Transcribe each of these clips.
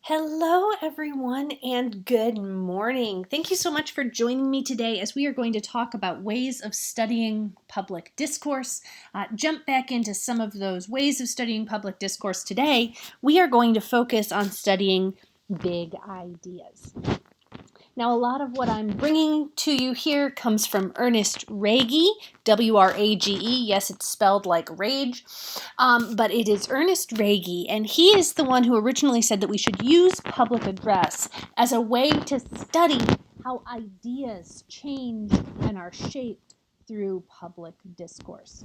Hello, everyone, and good morning. Thank you so much for joining me today as we are going to talk about ways of studying public discourse. Jump back into some of those ways of studying public discourse today. We are going to focus on studying big ideas. Now, a lot of what I'm bringing to you here comes from Ernest Rage, W-R-A-G-E. Yes, it's spelled like rage, but it is Ernest Rage, and he is the one who originally said that we should use public address as a way to study how ideas change and are shaped through public discourse.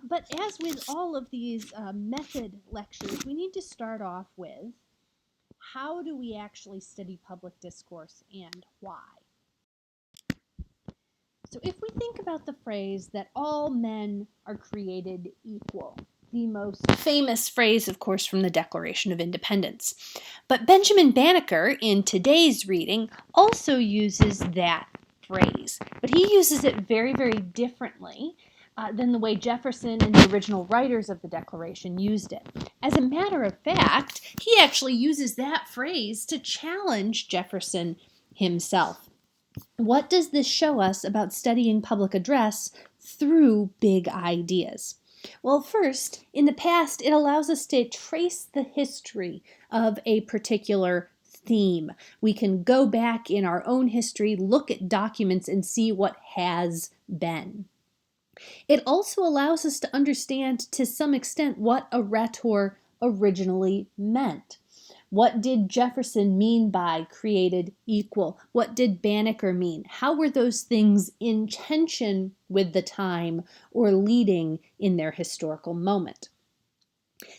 But as with all of these method lectures, we need to start off with how do we actually study public discourse and why? So if we think about the phrase that all men are created equal, the most famous phrase, of course, from the Declaration of Independence. But Benjamin Banneker, in today's reading, also uses that phrase, but he uses it very, very differently than the way Jefferson and the original writers of the Declaration used it. As a matter of fact, he actually uses that phrase to challenge Jefferson himself. What does this show us about studying public address through big ideas? Well, first, in the past, it allows us to trace the history of a particular theme. We can go back in our own history, look at documents, and see what has been. It also allows us to understand to some extent what a rhetor originally meant. What did Jefferson mean by created equal? What did Banneker mean? How were those things in tension with the time or leading in their historical moment?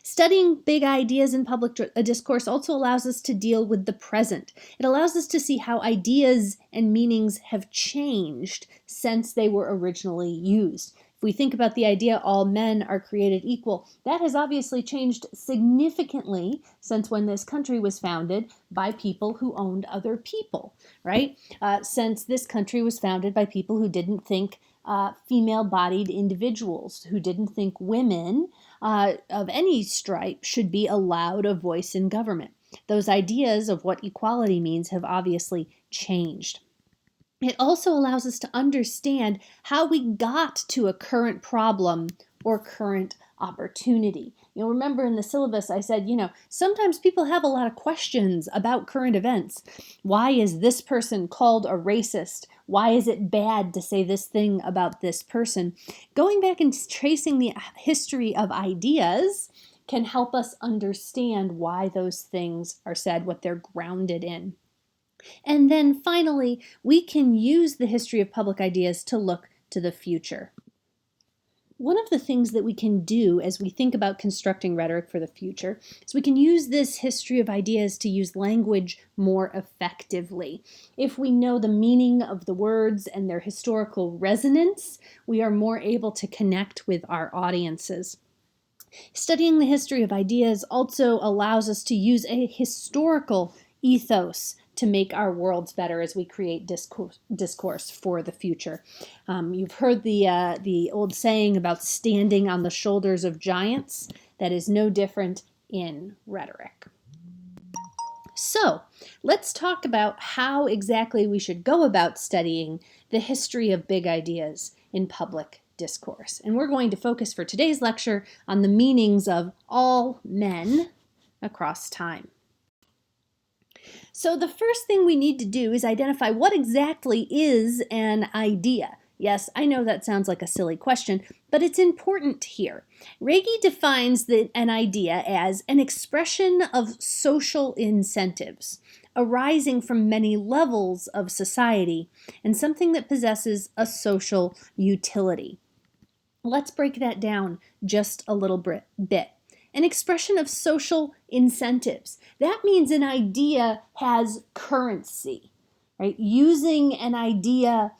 Studying big ideas in public discourse also allows us to deal with the present. It allows us to see how ideas and meanings have changed since they were originally used. If we think about the idea all men are created equal, that has obviously changed significantly since when this country was founded by people who owned other people, right? Since this country was founded by people who didn't think female-bodied individuals, who didn't think women of any stripe should be allowed a voice in government. Those ideas of what equality means have obviously changed. It also allows us to understand how we got to a current problem or current opportunity. You'll remember in the syllabus I said, sometimes people have a lot of questions about current events. Why is this person called a racist? Why is it bad to say this thing about this person? Going back and tracing the history of ideas can help us understand why those things are said, what they're grounded in. And then finally, we can use the history of public ideas to look to the future. One of the things that we can do as we think about constructing rhetoric for the future is we can use this history of ideas to use language more effectively. If we know the meaning of the words and their historical resonance, we are more able to connect with our audiences. Studying the history of ideas also allows us to use a historical ethos to make our worlds better as we create discourse for the future. You've heard the old saying about standing on the shoulders of giants. That is no different in rhetoric. So let's talk about how exactly we should go about studying the history of big ideas in public discourse. And we're going to focus for today's lecture on the meanings of all men across time. So the first thing we need to do is identify what exactly is an idea. Yes, I know that sounds like a silly question, but it's important here. Rage defines an idea as an expression of social incentives arising from many levels of society and something that possesses a social utility. Let's break that down just a little bit. An expression of social incentives. That means an idea has currency, right? Using an idea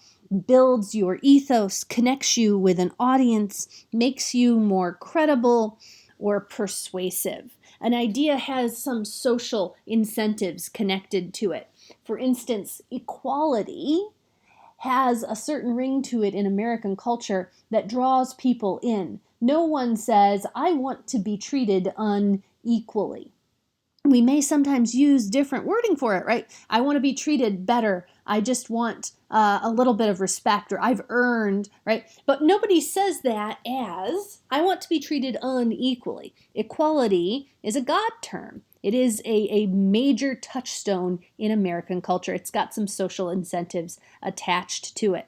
builds your ethos, connects you with an audience, makes you more credible or persuasive. An idea has some social incentives connected to it. For instance, equality has a certain ring to it in American culture that draws people in. No one says, I want to be treated unequally. we may sometimes use different wording for it, right? I want to be treated better. I just want a little bit of respect, or I've earned, right? But nobody says that as I want to be treated unequally. Equality is a God term. It is a major touchstone in American culture. It's got some social incentives attached to it.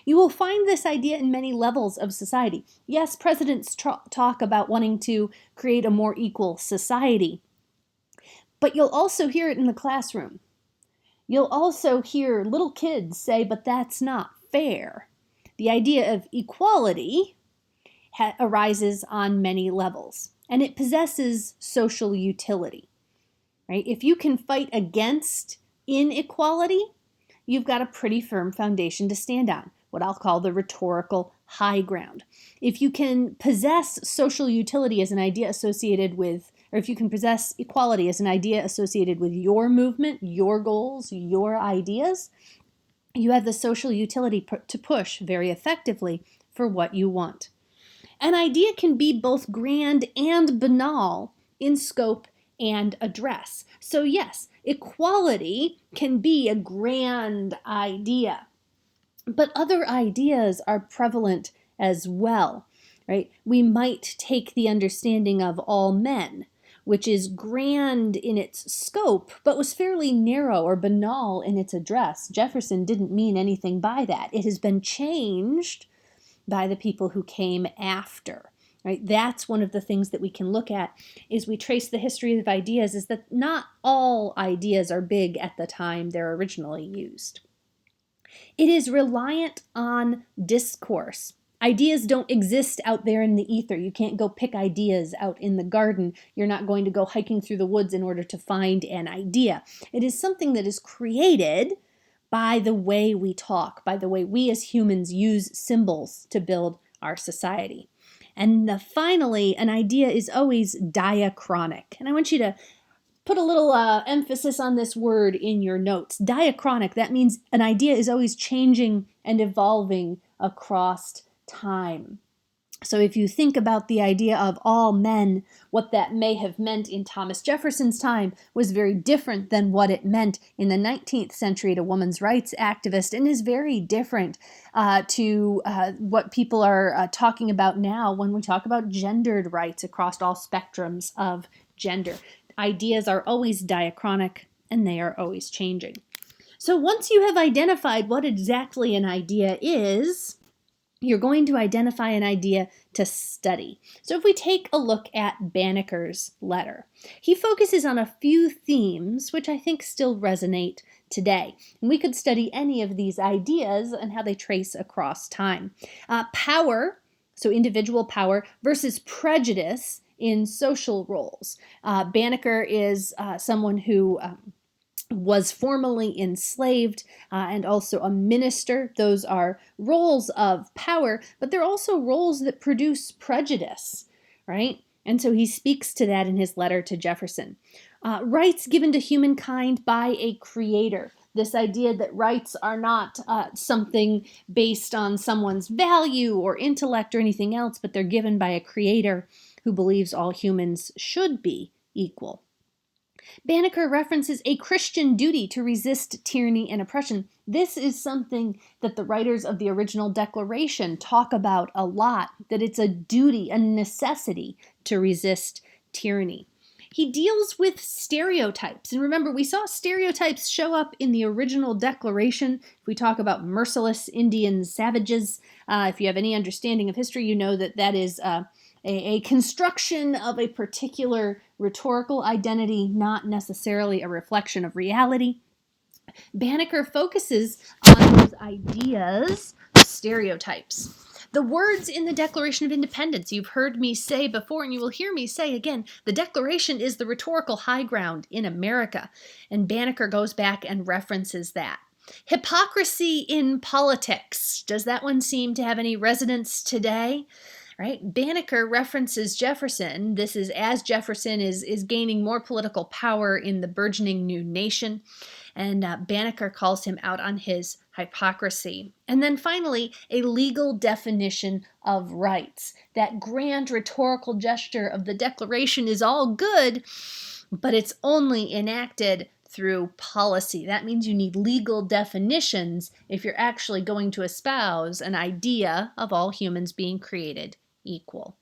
You will find this idea in many levels of society. Yes, presidents talk about wanting to create a more equal society, but you'll also hear it in the classroom. You'll also hear little kids say, but that's not fair. The idea of equality arises on many levels, and it possesses social utility. Right? If you can fight against inequality, you've got a pretty firm foundation to stand on, what I'll call the rhetorical high ground. If you can possess social utility as an idea associated with, or if you can possess equality as an idea associated with your movement, your goals, your ideas, you have the social utility to push very effectively for what you want. An idea can be both grand and banal in scope and address. So yes, equality can be a grand idea, but other ideas are prevalent as well, right? We might take the understanding of all men, which is grand in its scope, but was fairly narrow or banal in its address. Jefferson didn't mean anything by that. It has been changed by the people who came after. Right? That's one of the things that we can look at is we trace the history of ideas, is that not all ideas are big at the time they're originally used. It is reliant on discourse. Ideas don't exist out there in the ether. You can't go pick ideas out in the garden. You're not going to go hiking through the woods in order to find an idea. It is something that is created by the way we talk, by the way we as humans use symbols to build our society. And finally, an idea is always diachronic. And I want you to put a little emphasis on this word in your notes. Diachronic, that means an idea is always changing and evolving across time. So if you think about the idea of all men, what that may have meant in Thomas Jefferson's time was very different than what it meant in the 19th century to women's rights activists, and is very different to what people are talking about now when we talk about gendered rights across all spectrums of gender. Ideas are always diachronic, and they are always changing. So once you have identified what exactly an idea is, you're going to identify an idea to study. So if we take a look at Banneker's letter, he focuses on a few themes which I think still resonate today. And we could study any of these ideas and how they trace across time. Power, so individual power, versus prejudice in social roles. Banneker is someone who was formerly enslaved and also a minister. Those are roles of power, but they're also roles that produce prejudice, right? And so he speaks to that in his letter to Jefferson. Rights given to humankind by a creator. This idea that rights are not something based on someone's value or intellect or anything else, but they're given by a creator who believes all humans should be equal. Banneker references a Christian duty to resist tyranny and oppression. This is something that the writers of the original Declaration talk about a lot, that it's a duty, a necessity to resist tyranny. He deals with stereotypes. And remember, we saw stereotypes show up in the original Declaration. If we talk about merciless Indian savages, if you have any understanding of history, you know that that is a construction of a particular rhetorical identity, not necessarily a reflection of reality. Banneker focuses on those ideas, stereotypes. The words in the Declaration of Independence, you've heard me say before, and you will hear me say again, the Declaration is the rhetorical high ground in America. And Banneker goes back and references that. Hypocrisy in politics. Does that one seem to have any resonance today? Right? Banneker references Jefferson. This is as Jefferson is gaining more political power in the burgeoning new nation. And Banneker calls him out on his hypocrisy. And then finally, a legal definition of rights. That grand rhetorical gesture of the Declaration is all good, but it's only enacted through policy. That means you need legal definitions if you're actually going to espouse an idea of all humans being created equal.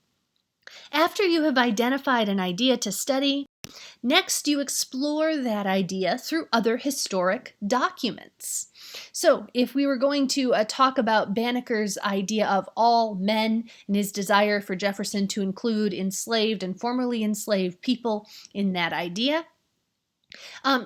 After you have identified an idea to study, next you explore that idea through other historic documents. So if we were going to talk about Banneker's idea of all men and his desire for Jefferson to include enslaved and formerly enslaved people in that idea,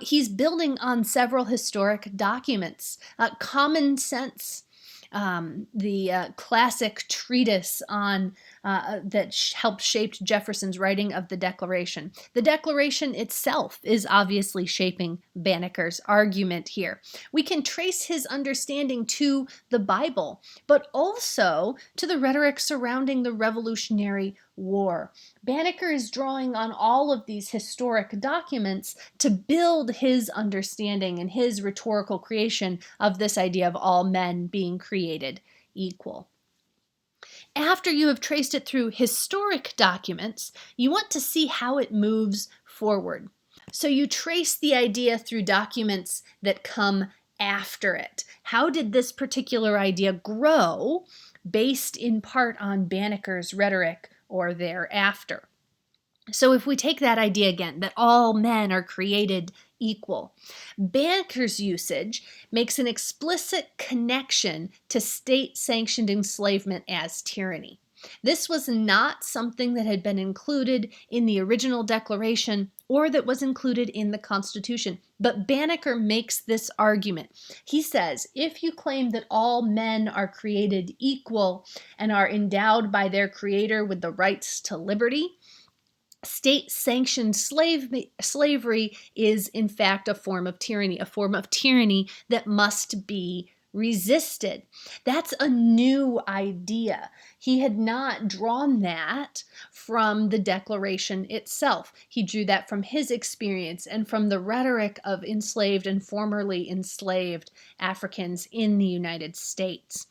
he's building on several historic documents. Common Sense, the classic treatise on that helped shape Jefferson's writing of the Declaration. The Declaration itself is obviously shaping Banneker's argument here. We can trace his understanding to the Bible, but also to the rhetoric surrounding the Revolutionary War. Banneker is drawing on all of these historic documents to build his understanding and his rhetorical creation of this idea of all men being created equal. After you have traced it through historic documents, you want to see how it moves forward. So you trace the idea through documents that come after it. How did this particular idea grow based in part on Banneker's rhetoric or thereafter? So if we take that idea again, that all men are created equal, Banneker's usage makes an explicit connection to state-sanctioned enslavement as tyranny. This was not something that had been included in the original Declaration or that was included in the Constitution, but Banneker makes this argument. He says, if you claim that all men are created equal and are endowed by their Creator with the rights to liberty, state-sanctioned slavery is in fact a form of tyranny that must be resisted. That's a new idea. He had not drawn that from the Declaration itself. He drew that from his experience and from the rhetoric of enslaved and formerly enslaved Africans in the United States.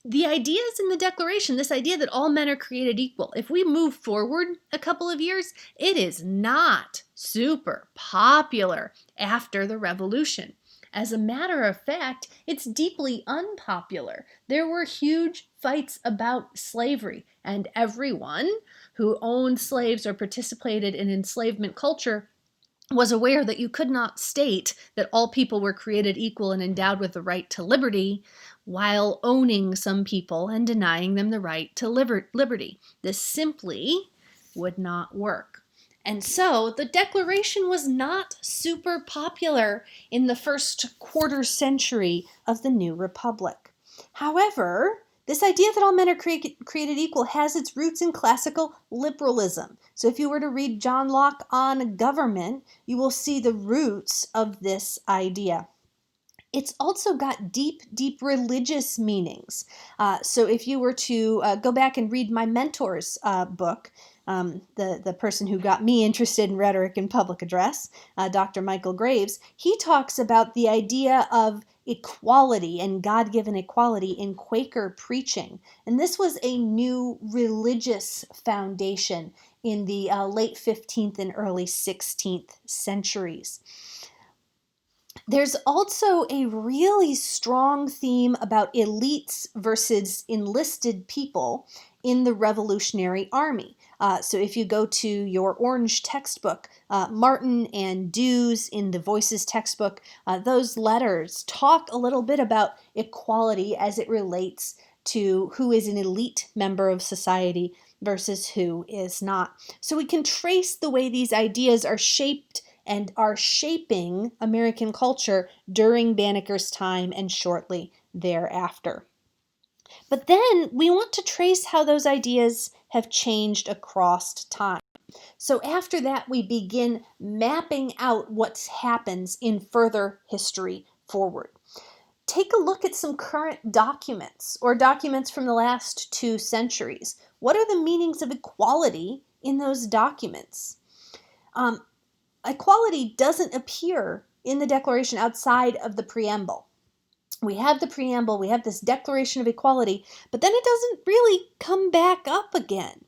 The ideas in the Declaration, this idea that all men are created equal, if we move forward a couple of years, it is not super popular after the Revolution. As a matter of fact, it's deeply unpopular. There were huge fights about slavery, and everyone who owned slaves or participated in enslavement culture was aware that you could not state that all people were created equal and endowed with the right to liberty while owning some people and denying them the right to liberty. This simply would not work. And so the Declaration was not super popular in the first quarter century of the new republic. However, this idea that all men are created equal has its roots in classical liberalism. So if you were to read John Locke on government, you will see the roots of this idea. It's also got deep, deep religious meanings. So if you were to go back and read my mentor's book, the person who got me interested in rhetoric and public address, Dr. Michael Graves, he talks about the idea of equality and God-given equality in Quaker preaching. And this was a new religious foundation in the late 15th and early 16th centuries. There's also a really strong theme about elites versus enlisted people in the Revolutionary Army. So if you go to your Orange textbook, Martin and Dews in the Voices textbook, those letters talk a little bit about equality as it relates to who is an elite member of society versus who is not. So we can trace the way these ideas are shaped and are shaping American culture during Banneker's time and shortly thereafter. But then we want to trace how those ideas have changed across time. So after that, we begin mapping out what happens in further history forward. Take a look at some current documents or documents from the last 2 centuries. What are the meanings of equality in those documents? Equality doesn't appear in the Declaration outside of the preamble. We have the preamble, we have this Declaration of Equality, but then it doesn't really come back up again.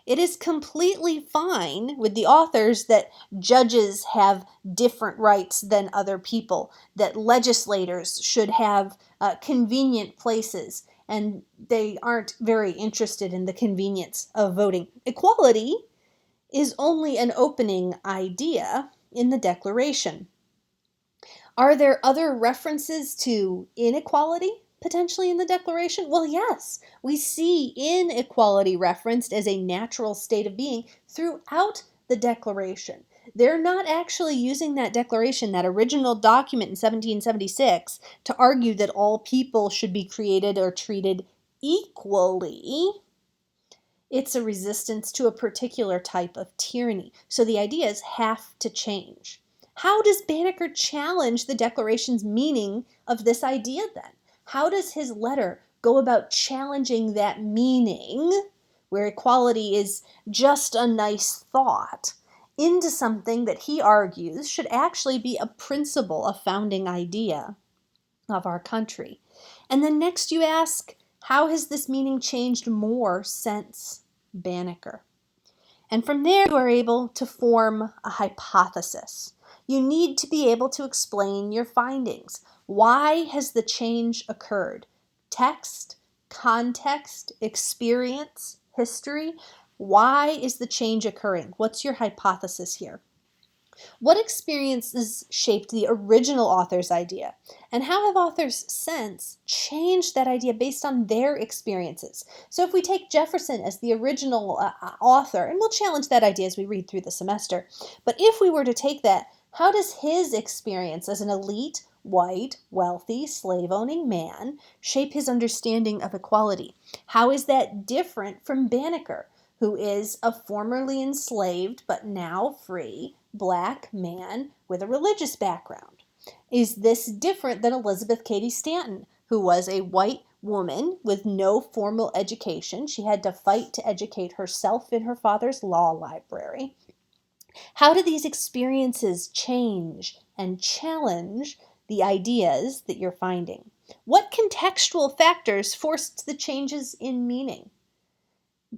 It is completely fine with the authors that judges have different rights than other people, that legislators should have convenient places, and they aren't very interested in the convenience of voting. Equality is only an opening idea in the Declaration. Are there other references to inequality potentially in the Declaration? Well, yes. We see inequality referenced as a natural state of being throughout the Declaration. They're not actually using that declaration, that original document in 1776, to argue that all people should be created or treated equally. It's a resistance to a particular type of tyranny. So the ideas have to change. How does Banneker challenge the Declaration's meaning of this idea then? How does his letter go about challenging that meaning, where equality is just a nice thought, into something that he argues should actually be a principle, a founding idea of our country? And then next you ask, how has this meaning changed more since Banneker? And from there you are able to form a hypothesis. You need to be able to explain your findings. Why has the change occurred? Text, context, experience, history. Why is the change occurring? What's your hypothesis here? What experiences shaped the original author's idea? And how have authors since changed that idea based on their experiences? So if we take Jefferson as the original author, and we'll challenge that idea as we read through the semester, but if we were to take that, how does his experience as an elite, white, wealthy, slave-owning man shape his understanding of equality? How is that different from Banneker, who is a formerly enslaved but now free Black man with a religious background? Is this different than Elizabeth Cady Stanton, who was a white woman with no formal education? She had to fight to educate herself in her father's law library. How do these experiences change and challenge the ideas that you're finding? What contextual factors forced the changes in meaning?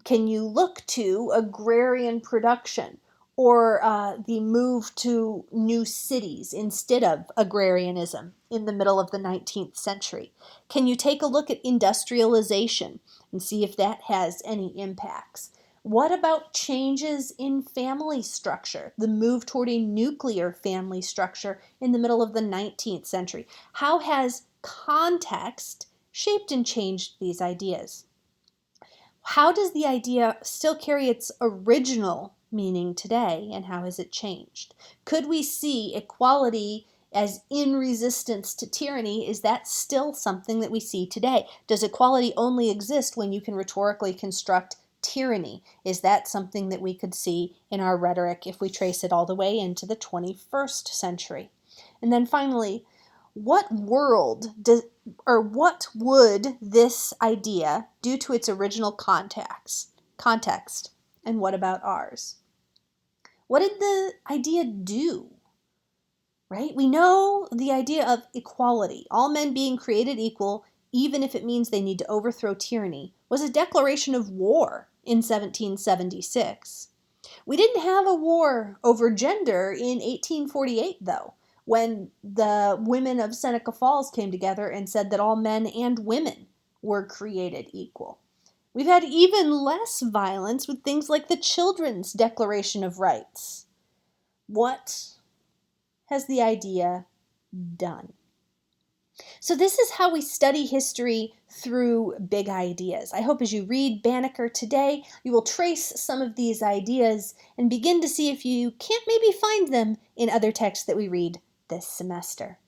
Can you look to agrarian production or the move to new cities instead of agrarianism in the middle of the 19th century? Can you take a look at industrialization and see if that has any impacts? What about changes in family structure, the move toward a nuclear family structure in the middle of the 19th century? How has context shaped and changed these ideas? How does the idea still carry its original meaning today, and how has it changed? Could we see equality as in resistance to tyranny? Is that still something that we see today? Does equality only exist when you can rhetorically construct tyranny? Is that something that we could see in our rhetoric if we trace it all the way into the 21st century? And then finally, what would this idea do to its original context? And what about ours? What did the idea do? Right? We know the idea of equality, all men being created equal, even if it means they need to overthrow tyranny, was a declaration of war in 1776. We didn't have a war over gender in 1848, though, when the women of Seneca Falls came together and said that all men and women were created equal. We've had even less violence with things like the Children's Declaration of Rights. What has the idea done? So this is how we study history through big ideas. I hope as you read Banneker today, you will trace some of these ideas and begin to see if you can't maybe find them in other texts that we read this semester.